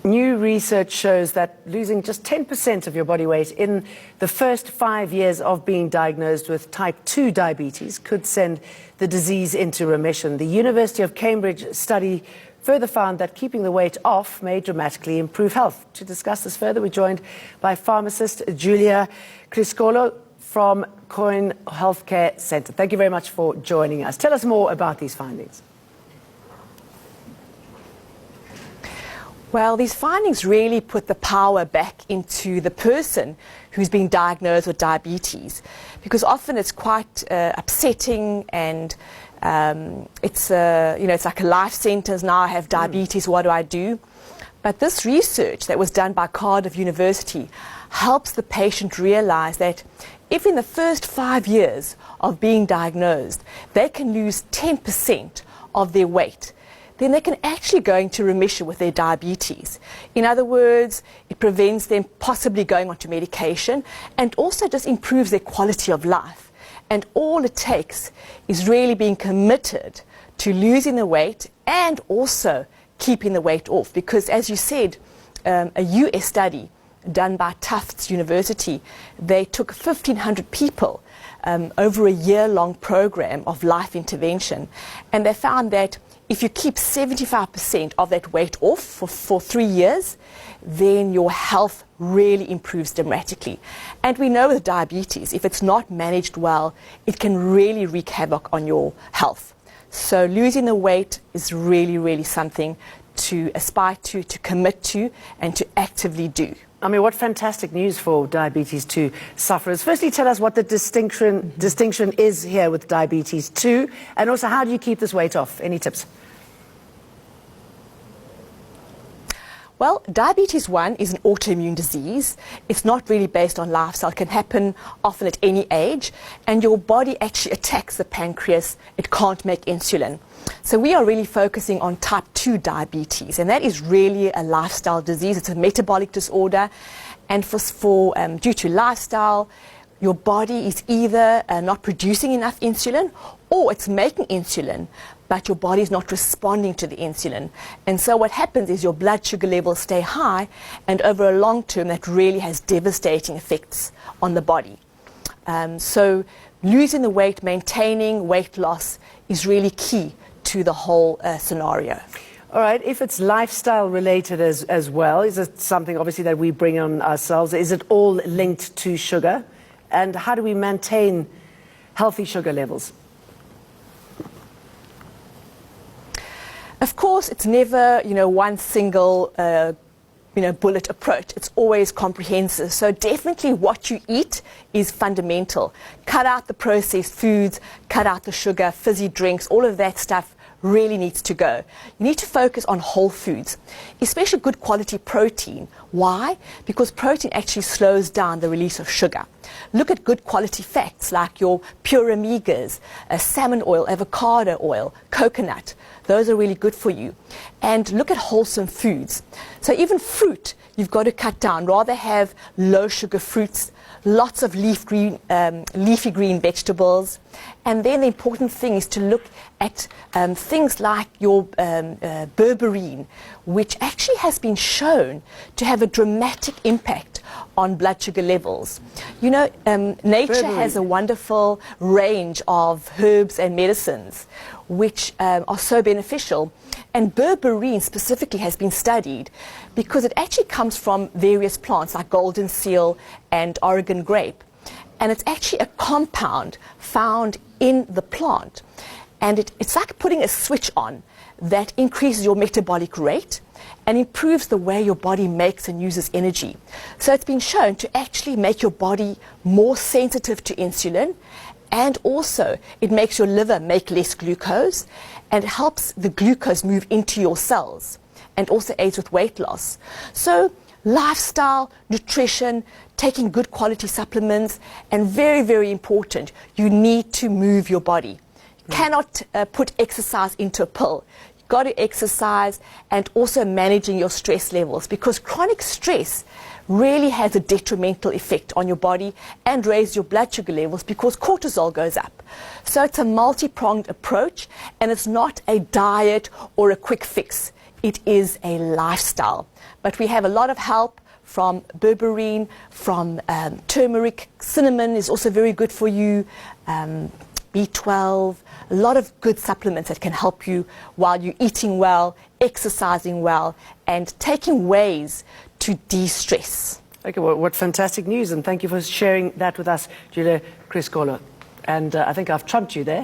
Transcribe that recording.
New research shows that losing just 10% of your body weight in the first 5 years of being diagnosed with type 2 diabetes could send the disease into remission. The University of Cambridge study further found that keeping the weight off may dramatically improve health. To discuss this further, we're joined by pharmacist Giulia from Coin Healthcare Centre. Thank you very much for joining us. Tell us more about these findings. Well, these findings really put the power back into the person who's been diagnosed with diabetes, because often it's quite upsetting, and it's like a life sentence. Now I have diabetes, what do I do? But this research that was done by Cardiff University helps the patient realize that if in the first 5 years of being diagnosed they can lose 10% of their weight, then they can actually go into remission with their diabetes. In other words, it prevents them possibly going onto medication, and also just improves their quality of life. And all it takes is really being committed to losing the weight and also keeping the weight off. Because as you said, a US study done by Tufts University, they took 1,500 people over a year-long program of life intervention, and they found that if you keep 75% of that weight off for 3 years, then your health really improves dramatically. And we know with diabetes, if it's not managed well, it can really wreak havoc on your health. So losing the weight is really, really something to aspire to commit to, and to actively do. I mean, what fantastic news for diabetes 2 sufferers. Firstly, tell us what the distinction is here with diabetes 2, and also how do you keep this weight off? Any tips? Well, diabetes 1 is an autoimmune disease. It's not really based on lifestyle. It can happen often at any age, and your body actually attacks the pancreas. It can't make insulin. So we are really focusing on type 2 diabetes, and that is really a lifestyle disease. It's a metabolic disorder, and due to lifestyle, your body is either not producing enough insulin, or it's making insulin, but your body is not responding to the insulin. And so what happens is your blood sugar levels stay high, and over a long term that really has devastating effects on the body. So losing the weight, maintaining weight loss is really key to the whole scenario. All right, if it's lifestyle related as well, is it something obviously that we bring on ourselves? Is it all linked to sugar? And how do we maintain healthy sugar levels? Of course, it's never, one single, bullet approach. It's always comprehensive. So definitely what you eat is fundamental. Cut out the processed foods, cut out the sugar, fizzy drinks, all of that stuff really needs to go. You need to focus on whole foods, especially good quality protein. Why? Because protein actually slows down the release of sugar. Look at good quality fats like your pure omegas, salmon oil, avocado oil, coconut. Those are really good for you. And look at wholesome foods. So even fruit, you've got to cut down. Rather have low sugar fruits, lots of leafy green vegetables. And then the important thing is to look at things like your berberine, which actually has been shown to have a dramatic impact on blood sugar levels. Nature Berberine has a wonderful range of herbs and medicines which are so beneficial. And berberine specifically has been studied because it actually comes from various plants like golden seal and Oregon grape. And it's actually a compound found in the plant. And it's like putting a switch on that increases your metabolic rate and improves the way your body makes and uses energy. So it's been shown to actually make your body more sensitive to insulin, and also it makes your liver make less glucose, and helps the glucose move into your cells, and also aids with weight loss. So lifestyle, nutrition, taking good quality supplements, and very, very important, you need to move your body. You cannot put exercise into a pill. You've got to exercise, and also managing your stress levels, because chronic stress really has a detrimental effect on your body and raises your blood sugar levels because cortisol goes up. So it's a multi-pronged approach, and it's not a diet or a quick fix. it is a lifestyle. But we have a lot of help from berberine, from turmeric. Cinnamon is also very good for you, B12, a lot of good supplements that can help you while you're eating well, exercising well, and taking ways to de-stress. Okay, well, what fantastic news, and thank you for sharing that with us, Giulia Criscolo. And I think I've trumped you there.